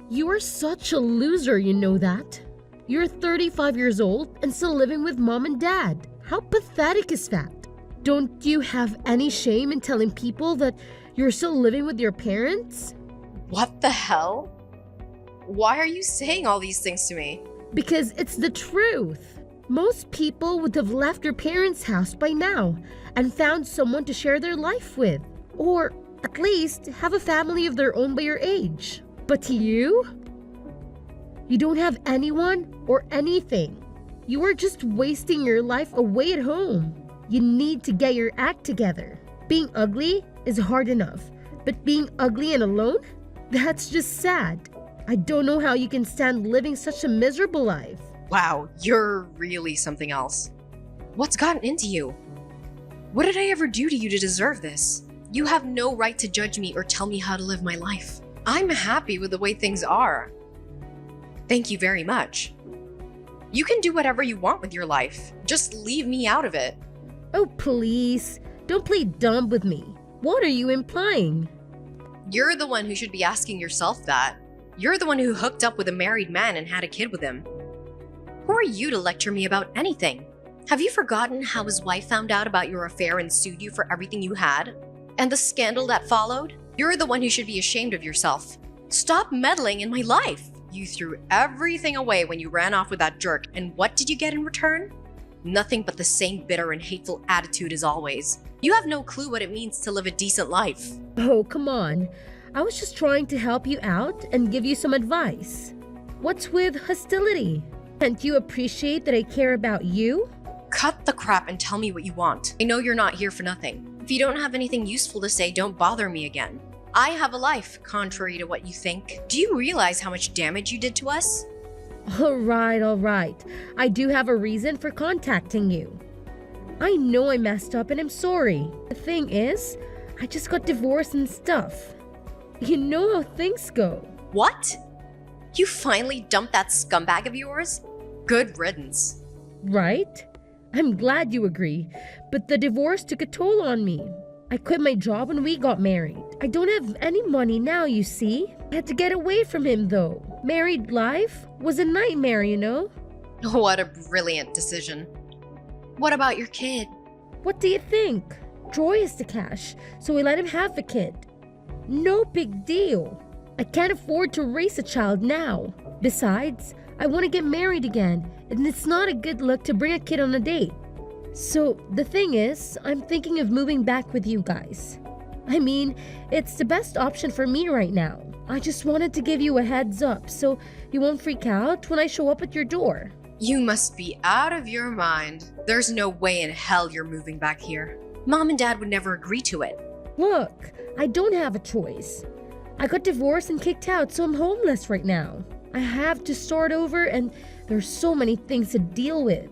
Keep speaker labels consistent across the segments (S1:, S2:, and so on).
S1: You are such a loser, you know that? You're 35 years old and still living with mom and dad. How pathetic is that? Don't you have any shame in telling people that you're still living with your parents?
S2: What the hell? Why are you saying all these things to me?
S1: Because it's the truth. Most people would have left their parents' house by now and found someone to share their life with. Or at least have a family of their own by your age. But you? You don't have anyone or anything. You are just wasting your life away at home. You need to get your act together. Being ugly is hard enough, but being ugly and alone? That's just sad. I don't know how you can stand living such a miserable life.
S2: Wow, you're really something else. What's gotten into you? What did I ever do to you to deserve this? You have no right to judge me or tell me how to live my life. I'm happy with the way things are. Thank you very much. You can do whatever you want with your life. Just leave me out of it.
S1: Oh, please. Don't play dumb with me. What are you implying?
S2: You're the one who should be asking yourself that. You're the one who hooked up with a married man and had a kid with him. Who are you to lecture me about anything? Have you forgotten how his wife found out about your affair and sued you for everything you had? And the scandal that followed? You're the one who should be ashamed of yourself. Stop meddling in my life. You threw everything away when you ran off with that jerk, and what did you get in return? Nothing but the same bitter and hateful attitude as always. You have no clue what it means to live a decent life.
S1: Oh, come on. I was just trying to help you out and give you some advice. What's with hostility? Can't you appreciate that I care about you?
S2: Cut the crap and tell me what you want. I know you're not here for nothing. If you don't have anything useful to say, don't bother me again. I have a life, contrary to what you think. Do you realize how much damage you did to us?
S1: All right. I do have a reason for contacting you. I know I messed up and I'm sorry. The thing is, I just got divorced and stuff. You know how things go.
S2: What? You finally dumped that scumbag of yours? Good riddance.
S1: Right? I'm glad you agree, but the divorce took a toll on me. I quit my job when we got married. I don't have any money now, you see. I had to get away from him though. Married life was a nightmare, you know?
S2: What a brilliant decision. What about your kid?
S1: What do you think? Troy is the cash, so we let him have the kid. No big deal. I can't afford to raise a child now. Besides, I want to get married again, and it's not a good look to bring a kid on a date. So the thing is, I'm thinking of moving back with you guys. I mean, it's the best option for me right now. I just wanted to give you a heads up so you won't freak out when I show up at your door.
S2: You must be out of your mind. There's no way in hell you're moving back here. Mom and Dad would never agree to it.
S1: Look, I don't have a choice. I got divorced and kicked out, so I'm homeless right now. I have to start over and there's so many things to deal with.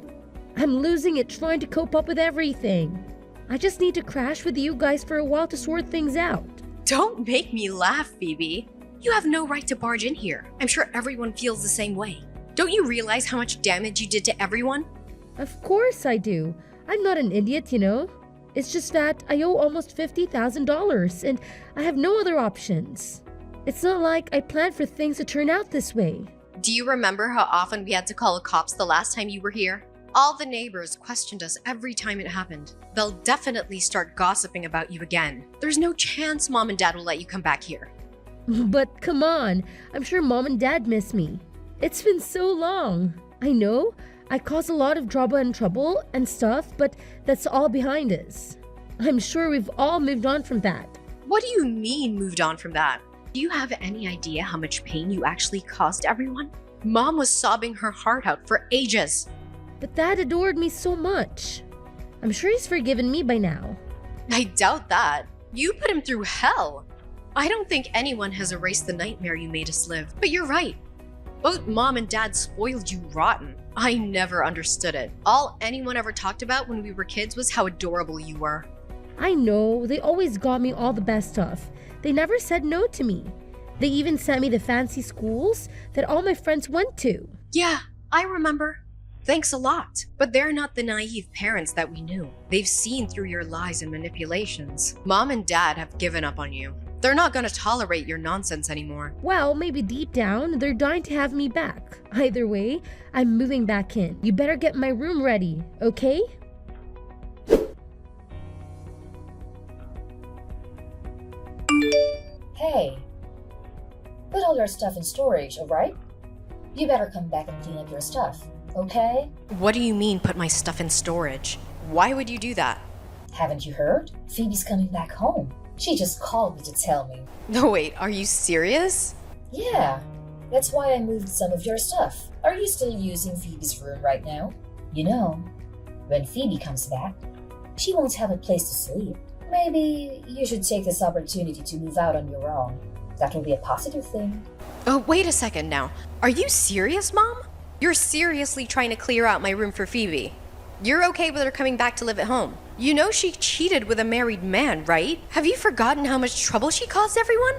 S1: I'm losing it trying to cope up with everything. I just need to crash with you guys for a while to sort things out.
S2: Don't make me laugh, Phoebe. You have no right to barge in here. I'm sure everyone feels the same way. Don't you realize how much damage you did to everyone?
S1: Of course I do. I'm not an idiot, you know. It's just that I owe almost $50,000 and I have no other options. It's not like I planned for things to turn out this way.
S2: Do you remember how often we had to call the cops the last time you were here? All the neighbors questioned us every time it happened. They'll definitely start gossiping about you again. There's no chance Mom and Dad will let you come back here.
S1: But come on, I'm sure Mom and Dad miss me. It's been so long. I know, I caused a lot of drama and trouble and stuff, but that's all behind us. I'm sure we've all moved on from that.
S2: What do you mean moved on from that? Do you have any idea how much pain you actually caused everyone? Mom was sobbing her heart out for ages.
S1: But Dad adored me so much. I'm sure he's forgiven me by now.
S2: I doubt that. You put him through hell. I don't think anyone has erased the nightmare you made us live. But you're right. Both Mom and Dad spoiled you rotten. I never understood it. All anyone ever talked about when we were kids was how adorable you were.
S1: I know, they always got me all the best stuff. They never said no to me. They even sent me the fancy schools that all my friends went to.
S2: Yeah, I remember. Thanks a lot. But they're not the naive parents that we knew. They've seen through your lies and manipulations. Mom and Dad have given up on you. They're not gonna tolerate your nonsense anymore.
S1: Well, maybe deep down, they're dying to have me back. Either way, I'm moving back in. You better get my room ready, okay?
S3: Hey, put all your stuff in storage, alright? You better come back and clean up your stuff, okay?
S2: What do you mean, put my stuff in storage? Why would you do that?
S3: Haven't you heard? Phoebe's coming back home. She just called me to tell me.
S2: No, wait, are you serious?
S3: Yeah, that's why I moved some of your stuff. Are you still using Phoebe's room right now? You know, when Phoebe comes back, she won't have a place to sleep. Maybe you should take this opportunity to move out on your own. That will be a positive thing.
S2: Oh, wait a second now. Are you serious, Mom? You're seriously trying to clear out my room for Phoebe? You're okay with her coming back to live at home? You know she cheated with a married man, right? Have you forgotten how much trouble she caused everyone?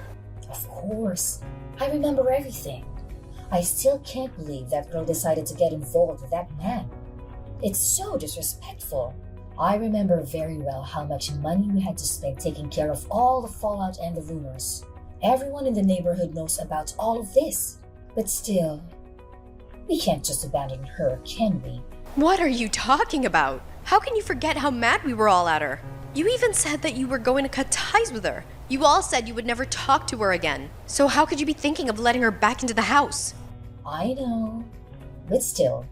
S3: Of course. I remember everything. I still can't believe that girl decided to get involved with that man. It's so disrespectful. I remember very well how much money we had to spend taking care of all the fallout and the rumors. Everyone in the neighborhood knows about all of this. But still, we can't just abandon her, can we?
S2: What are you talking about? How can you forget how mad we were all at her? You even said that you were going to cut ties with her. You all said you would never talk to her again. So how could you be thinking of letting her back into the house?
S3: I know. But still,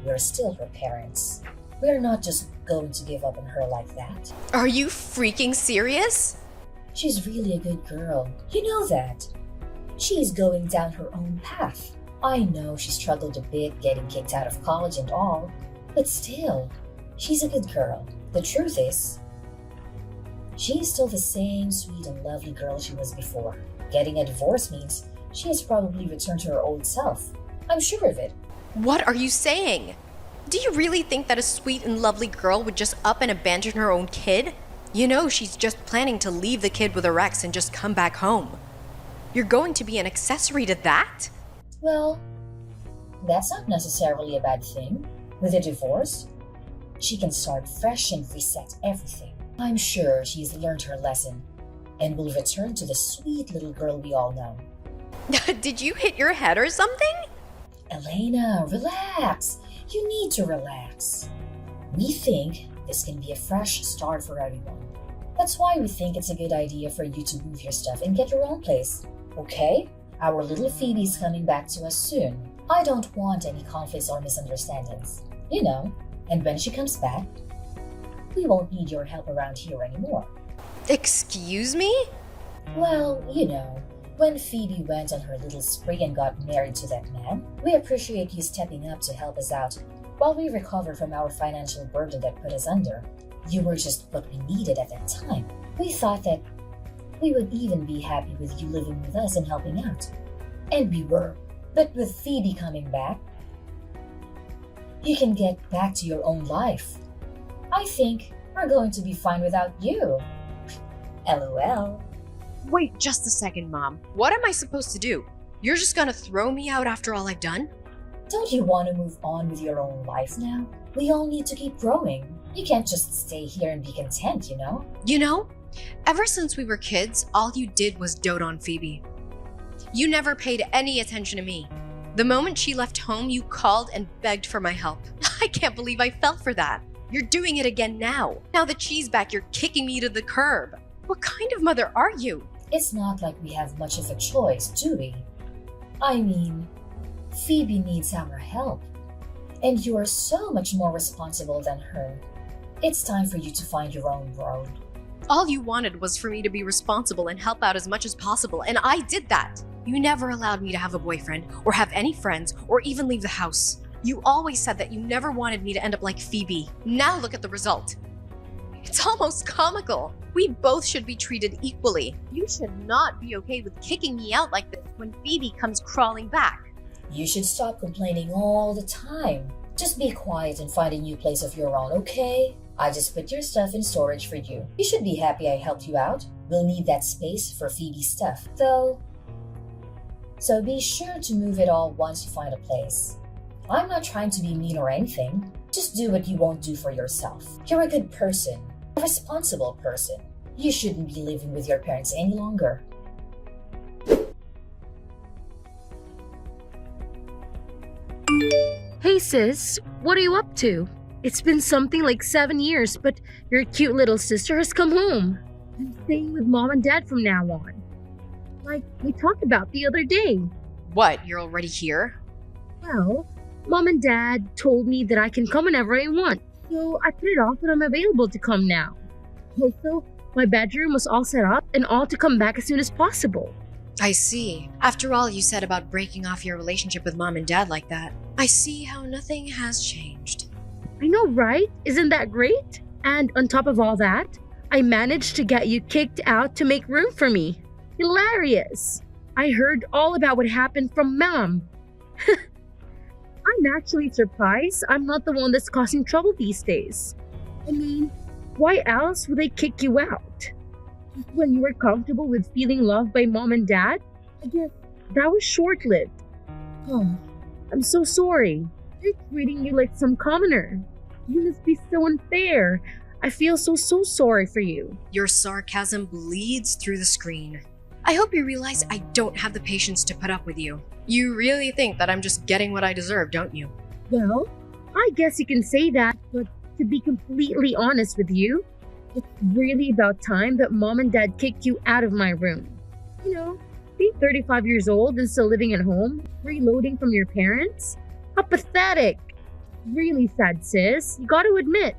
S3: we're still her parents. We're not just going to give up on her like that.
S2: Are you freaking serious?
S3: She's really a good girl. You know that. She's going down her own path. I know she struggled a bit getting kicked out of college and all, but still, she's a good girl. The truth is, she's still the same sweet and lovely girl she was before. Getting a divorce means she has probably returned to her old self. I'm sure of it.
S2: What are you saying? Do you really think that a sweet and lovely girl would just up and abandon her own kid? You know she's just planning to leave the kid with her ex and just come back home. You're going to be an accessory to that?
S3: Well, that's not necessarily a bad thing. With a divorce, she can start fresh and reset everything. I'm sure she's learned her lesson and will return to the sweet little girl we all know.
S2: Did you hit your head or something?
S3: Elena, relax. You need to relax. We think this can be a fresh start for everyone. That's why we think it's a good idea for you to move your stuff and get your own place. Okay? Our little Phoebe's coming back to us soon. I don't want any conflicts or misunderstandings. You know, and when she comes back, we won't need your help around here anymore.
S2: Excuse me?
S3: Well, you know, when Phoebe went on her little spree and got married to that man, we appreciate you stepping up to help us out while we recover from our financial burden that put us under. You were just what we needed at that time. We thought that we would even be happy with you living with us and helping out. And we were. But with Phoebe coming back, you can get back to your own life. I think we're going to be fine without you. LOL.
S2: Wait just a second, Mom. What am I supposed to do? You're just gonna throw me out after all I've done?
S3: Don't you want to move on with your own life now? We all need to keep growing. You can't just stay here and be content, you know?
S2: You know, ever since we were kids, all you did was dote on Phoebe. You never paid any attention to me. The moment she left home, you called and begged for my help. I can't believe I fell for that. You're doing it again now. Now that she's back, you're kicking me to the curb. What kind of mother are you?
S3: It's not like we have much of a choice, do we? I mean, Phoebe needs our help. And you are so much more responsible than her. It's time for you to find your own road.
S2: All you wanted was for me to be responsible and help out as much as possible, and I did that. You never allowed me to have a boyfriend, or have any friends, or even leave the house. You always said that you never wanted me to end up like Phoebe. Now look at the result. It's almost comical. We both should be treated equally. You should not be okay with kicking me out like this when Phoebe comes crawling back.
S3: You should stop complaining all the time. Just be quiet and find a new place of your own, okay? I just put your stuff in storage for you. You should be happy I helped you out. We'll need that space for Phoebe's stuff, though. So be sure to move it all once you find a place. I'm not trying to be mean or anything. Just do what you won't do for yourself. You're a good person, a responsible person. You shouldn't be living with your parents any longer.
S1: Hey sis, what are you up to? It's been something like 7 years, but your cute little sister has come home. I'm staying with mom and dad from now on. Like we talked about the other day.
S2: What, you're already here?
S1: Well, mom and dad told me that I can come whenever I want, so I put it off and I'm available to come now. Also, my bedroom was all set up and all to come back as soon as possible.
S2: I see. After all you said about breaking off your relationship with mom and dad like that, I see how nothing has changed.
S1: I know, right? Isn't that great? And on top of all that, I managed to get you kicked out to make room for me. Hilarious! I heard all about what happened from mom. I'm actually surprised I'm not the one that's causing trouble these days. I mean, why else would they kick you out? Just when you were comfortable with feeling loved by mom and dad? I guess that was short-lived. Oh, I'm so sorry. They're treating you like some commoner. You must be so unfair. I feel so sorry for you.
S2: Your sarcasm bleeds through the screen. I hope you realize I don't have the patience to put up with you. You really think that I'm just getting what I deserve, don't you?
S1: Well, I guess you can say that, but to be completely honest with you, it's really about time that mom and dad kicked you out of my room. You know, being 35 years old and still living at home, reloading from your parents? How pathetic. Really sad, sis. You gotta admit.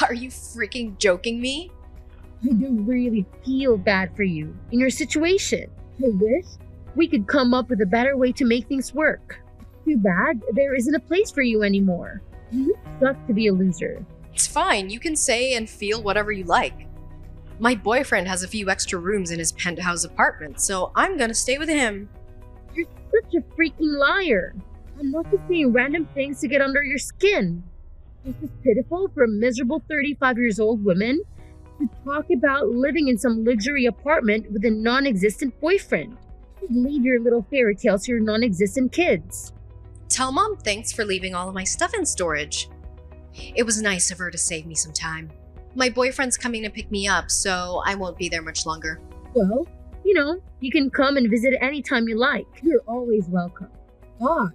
S2: Are you freaking joking me?
S1: I do really feel bad for you in your situation. I wish we could come up with a better way to make things work. Too bad there isn't a place for you anymore. You suck to be a loser.
S2: It's fine, you can say and feel whatever you like. My boyfriend has a few extra rooms in his penthouse apartment, so I'm gonna stay with him.
S1: You're such a freaking liar. I'm not just saying random things to get under your skin. This is pitiful for a miserable 35 years old woman to talk about living in some luxury apartment with a non-existent boyfriend. Leave your little fairy tales to your non-existent kids.
S2: Tell mom thanks for leaving all of my stuff in storage. It was nice of her to save me some time. My boyfriend's coming to pick me up, so I won't be there much longer.
S1: Well, you know, you can come and visit anytime you like. You're always welcome. Gosh,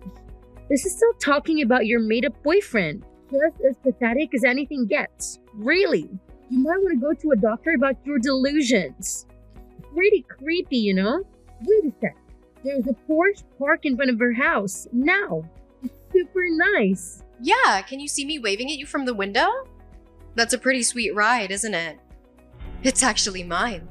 S1: this is still talking about your made-up boyfriend. Just as pathetic as anything gets. Really. You might want to go to a doctor about your delusions. Pretty creepy, you know? Wait a sec. There's a Porsche parked in front of her house. Now. It's super nice.
S2: Yeah, can you see me waving at you from the window? That's a pretty sweet ride, isn't it? It's actually mine.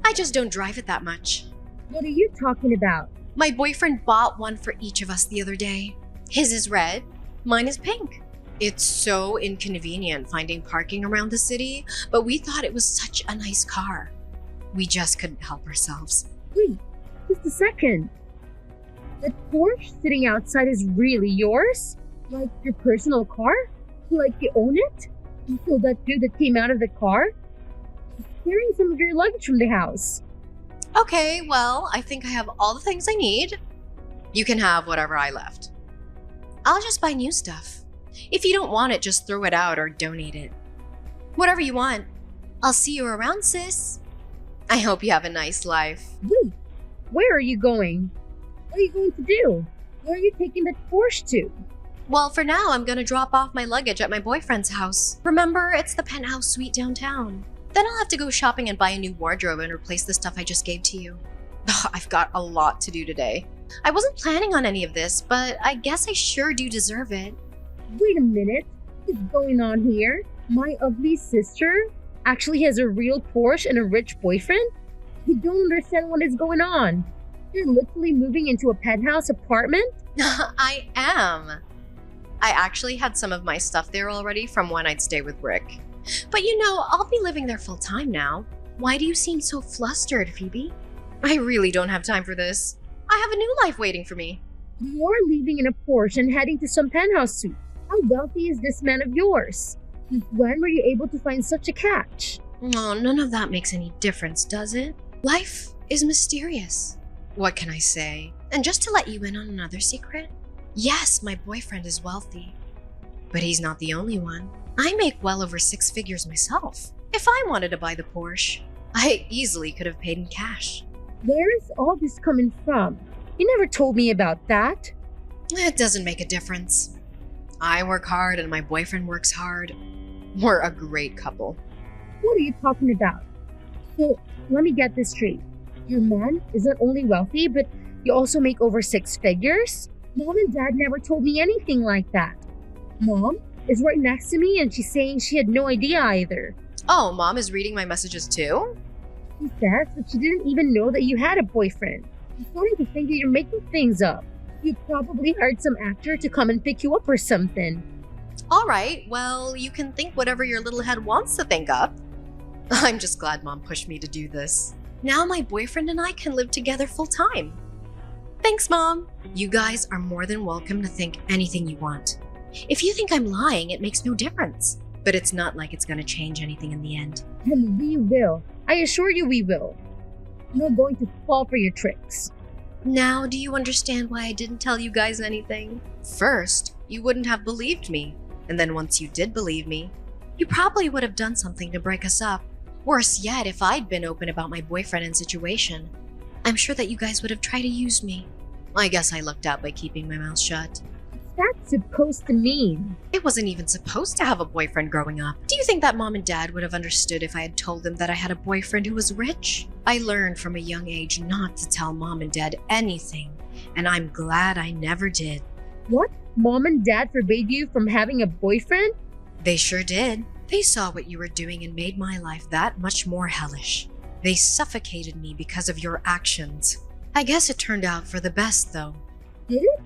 S2: I just don't drive it that much.
S1: What are you talking about?
S2: My boyfriend bought one for each of us the other day. His is red, mine is pink. It's so inconvenient finding parking around the city, but we thought it was such a nice car. We just couldn't help ourselves.
S1: Wait, just a second. That Porsche sitting outside is really yours? Like your personal car? Like you own it? You saw that dude that came out of the car? He's carrying some of your luggage from the house.
S2: Okay, well, I think I have all the things I need. You can have whatever I left. I'll just buy new stuff. If you don't want it, just throw it out or donate it. Whatever you want. I'll see you around, sis. I hope you have a nice life.
S1: Wait, where are you going? What are you going to do? Where are you taking that Porsche to?
S2: Well, for now, I'm gonna drop off my luggage at my boyfriend's house. Remember, it's the penthouse suite downtown. Then I'll have to go shopping and buy a new wardrobe and replace the stuff I just gave to you. I've got a lot to do today. I wasn't planning on any of this, but I guess I sure do deserve it.
S1: Wait a minute. What's going on here? My ugly sister actually has a real Porsche and a rich boyfriend? I don't understand what is going on. You're literally moving into a penthouse apartment?
S2: I am. I actually had some of my stuff there already from when I'd stay with Rick. But you know, I'll be living there full time now. Why do you seem so flustered, Phoebe? I really don't have time for this. I have a new life waiting for me.
S1: You're leaving in a Porsche and heading to some penthouse suite. How wealthy is this man of yours? Since when were you able to find such a catch?
S2: Oh, none of that makes any difference, does it? Life is mysterious. What can I say? And just to let you in on another secret, yes, my boyfriend is wealthy. But he's not the only one. I make well over 6 figures myself. If I wanted to buy the Porsche, I easily could have paid in cash.
S1: Where is all this coming from? You never told me about that.
S2: It doesn't make a difference. I work hard and my boyfriend works hard. We're a great couple.
S1: What are you talking about? So, let me get this straight. Your man is not only wealthy, but you also make over 6 figures? Mom and Dad never told me anything like that. Mom is right next to me and she's saying she had no idea either.
S2: Oh, Mom is reading my messages too?
S1: She says that she didn't even know that you had a boyfriend. I'm starting to think that you're making things up. You probably hired some actor to come and pick you up or something.
S2: All right, well, you can think whatever your little head wants to think up. I'm just glad Mom pushed me to do this. Now my boyfriend and I can live together full time. Thanks, Mom. You guys are more than welcome to think anything you want. If you think I'm lying, it makes no difference. But it's not like it's going to change anything in the end.
S1: And we will. I assure you we will. I'm not going to fall for your tricks.
S2: Now, do you understand why I didn't tell you guys anything? First, you wouldn't have believed me. And then once you did believe me, you probably would have done something to break us up. Worse yet, if I'd been open about my boyfriend and situation, I'm sure that you guys would have tried to use me. I guess I lucked out by keeping my mouth shut.
S1: What's that supposed to mean?
S2: I wasn't even supposed to have a boyfriend growing up. Do you think that Mom and Dad would have understood if I had told them that I had a boyfriend who was rich? I learned from a young age not to tell Mom and Dad anything, and I'm glad I never did.
S1: What? Mom and Dad forbade you from having a boyfriend?
S2: They sure did. They saw what you were doing and made my life that much more hellish. They suffocated me because of your actions. I guess it turned out for the best, though.
S1: Did it?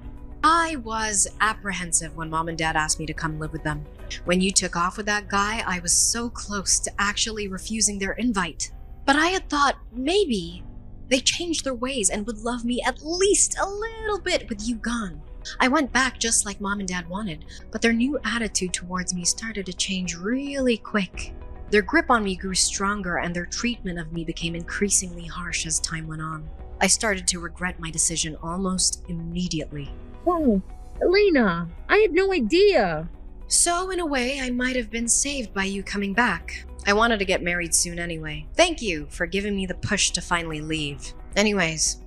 S2: I was apprehensive when Mom and Dad asked me to come live with them. When you took off with that guy, I was so close to actually refusing their invite. But I had thought maybe they changed their ways and would love me at least a little bit with you gone. I went back just like Mom and Dad wanted, but their new attitude towards me started to change really quick. Their grip on me grew stronger and their treatment of me became increasingly harsh as time went on. I started to regret my decision almost immediately.
S1: Wow, Elena, I had no idea.
S2: So in a way, I might have been saved by you coming back. I wanted to get married soon anyway. Thank you for giving me the push to finally leave. Anyways,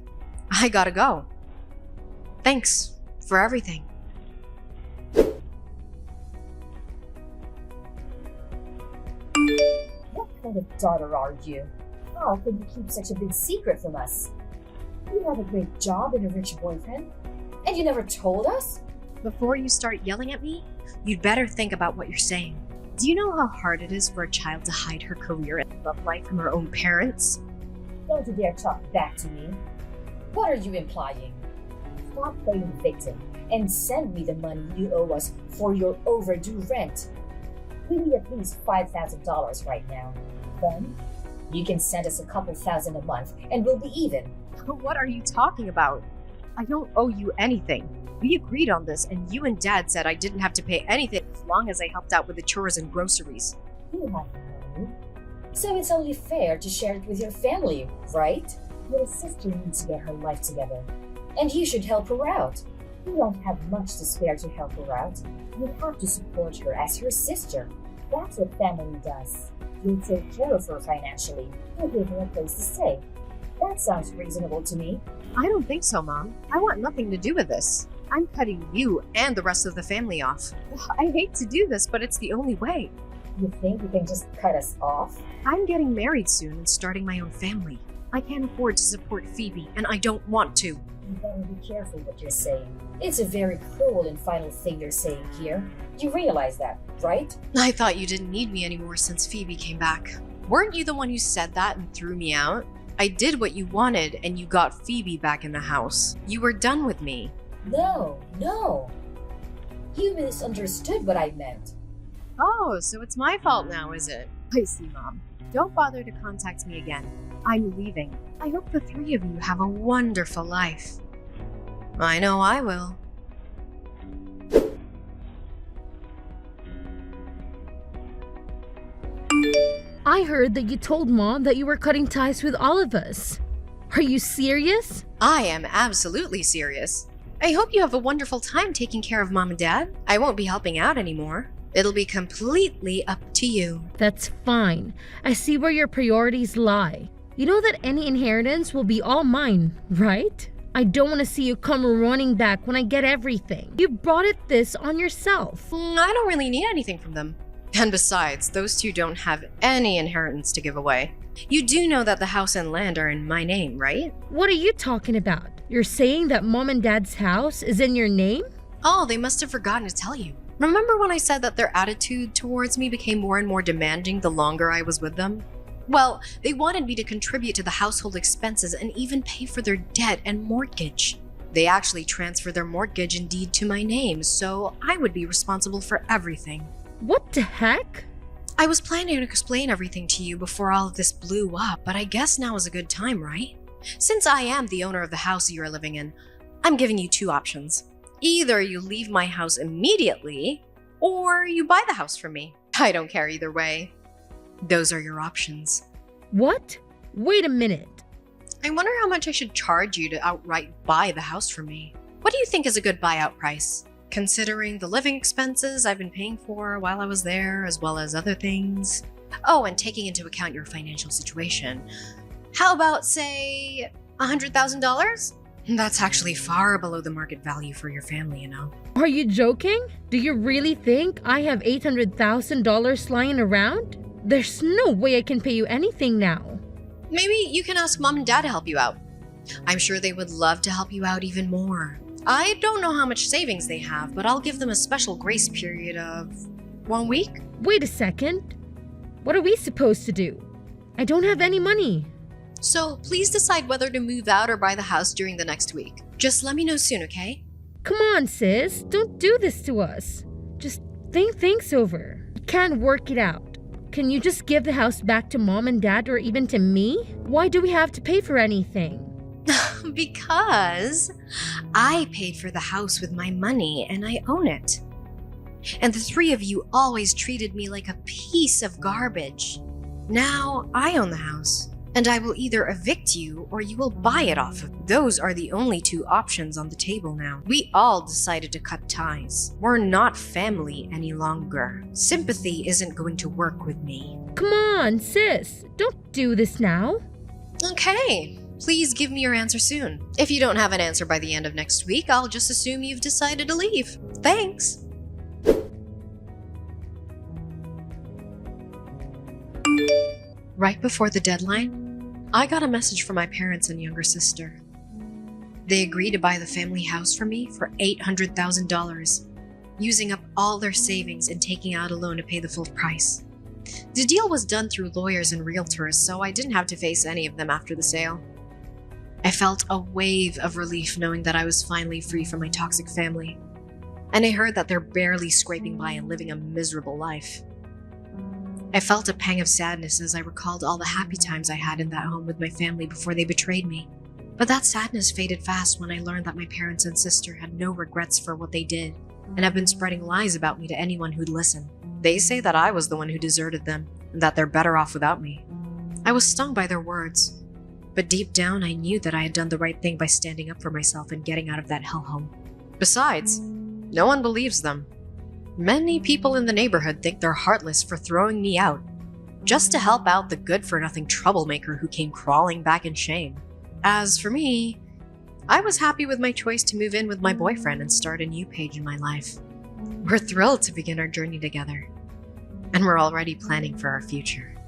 S2: I gotta go. Thanks for everything.
S3: What kind of daughter are you? How could you keep such a big secret from us? You have a great job and a rich boyfriend, and you never told us?
S2: Before you start yelling at me, you'd better think about what you're saying. Do you know how hard it is for a child to hide her career and love life from her own parents?
S3: Don't you dare talk back to me. What are you implying? Stop playing victim and send me the money you owe us for your overdue rent. We need at least $5,000 right now. Then, you can send us a couple thousand a month and we'll be even.
S2: What are you talking about? I don't owe you anything. We agreed on this and you and Dad said I didn't have to pay anything as long as I helped out with the chores and groceries.
S3: You have money. So it's only fair to share it with your family, right? Your sister needs to get her life together. And you should help her out. You don't have much to spare to help her out. You have to support her as your sister. That's what family does. You'll take care of her financially. You'll give her a place to stay. That sounds reasonable to me.
S2: I don't think so, Mom. I want nothing to do with this. I'm cutting you and the rest of the family off. I hate to do this, but it's the only way.
S3: You think you can just cut us off?
S2: I'm getting married soon and starting my own family. I can't afford to support Phoebe, and I don't want to.
S3: You better be careful what you're saying. It's a very cruel and final thing you're saying here. You realize that, right?
S2: I thought you didn't need me anymore since Phoebe came back. Weren't you the one who said that and threw me out? I did what you wanted, and you got Phoebe back in the house. You were done with me.
S3: No. You misunderstood what I meant.
S2: Oh, so it's my fault now, is it? I see, Mom. Don't bother to contact me again. I'm leaving. I hope the three of you have a wonderful life. I know I will.
S1: I heard that you told Mom that you were cutting ties with all of us. Are you serious?
S2: I am absolutely serious. I hope you have a wonderful time taking care of Mom and Dad. I won't be helping out anymore. It'll be completely up to you.
S1: That's fine. I see where your priorities lie. You know that any inheritance will be all mine, right? I don't want to see you come running back when I get everything. You brought this on yourself.
S2: I don't really need anything from them. And besides, those two don't have any inheritance to give away. You do know that the house and land are in my name, right?
S1: What are you talking about? You're saying that Mom and Dad's house is in your name?
S2: Oh, they must have forgotten to tell you. Remember when I said that their attitude towards me became more and more demanding the longer I was with them? Well, they wanted me to contribute to the household expenses and even pay for their debt and mortgage. They actually transferred their mortgage and deed to my name, so I would be responsible for everything.
S1: What the heck?
S2: I was planning to explain everything to you before all of this blew up, but I guess now is a good time, right? Since I am the owner of the house you are living in, I'm giving you two options. Either you leave my house immediately, or you buy the house from me. I don't care either way. Those are your options.
S1: What? Wait a minute.
S2: I wonder how much I should charge you to outright buy the house from me. What do you think is a good buyout price? Considering the living expenses I've been paying for while I was there, as well as other things. Oh, and taking into account your financial situation. How about, say, $100,000? That's actually far below the market value for your family, you know.
S1: Are you joking? Do you really think I have $800,000 lying around? There's no way I can pay you anything now.
S2: Maybe you can ask Mom and Dad to help you out. I'm sure they would love to help you out even more. I don't know how much savings they have, but I'll give them a special grace period of 1 week.
S1: Wait a second. What are we supposed to do? I don't have any money.
S2: So please decide whether to move out or buy the house during the next week. Just let me know soon, okay?
S1: Come on, sis. Don't do this to us. Just think things over. We can't work it out. Can you just give the house back to Mom and Dad or even to me? Why do we have to pay for anything?
S2: Because I paid for the house with my money and I own it. And the three of you always treated me like a piece of garbage. Now I own the house, and I will either evict you or you will buy it off of me. Those are the only two options on the table now. We all decided to cut ties. We're not family any longer. Sympathy isn't going to work with me.
S1: Come on, sis. Don't do this now.
S2: Okay. Please give me your answer soon. If you don't have an answer by the end of next week, I'll just assume you've decided to leave. Thanks. Right before the deadline, I got a message from my parents and younger sister. They agreed to buy the family house from me for $800,000, using up all their savings and taking out a loan to pay the full price. The deal was done through lawyers and realtors, so I didn't have to face any of them after the sale. I felt a wave of relief knowing that I was finally free from my toxic family, and I heard that they're barely scraping by and living a miserable life. I felt a pang of sadness as I recalled all the happy times I had in that home with my family before they betrayed me. But that sadness faded fast when I learned that my parents and sister had no regrets for what they did and have been spreading lies about me to anyone who'd listen. They say that I was the one who deserted them and that they're better off without me. I was stung by their words. But deep down, I knew that I had done the right thing by standing up for myself and getting out of that hellhole. Besides, no one believes them. Many people in the neighborhood think they're heartless for throwing me out, just to help out the good-for-nothing troublemaker who came crawling back in shame. As for me, I was happy with my choice to move in with my boyfriend and start a new page in my life. We're thrilled to begin our journey together, and we're already planning for our future.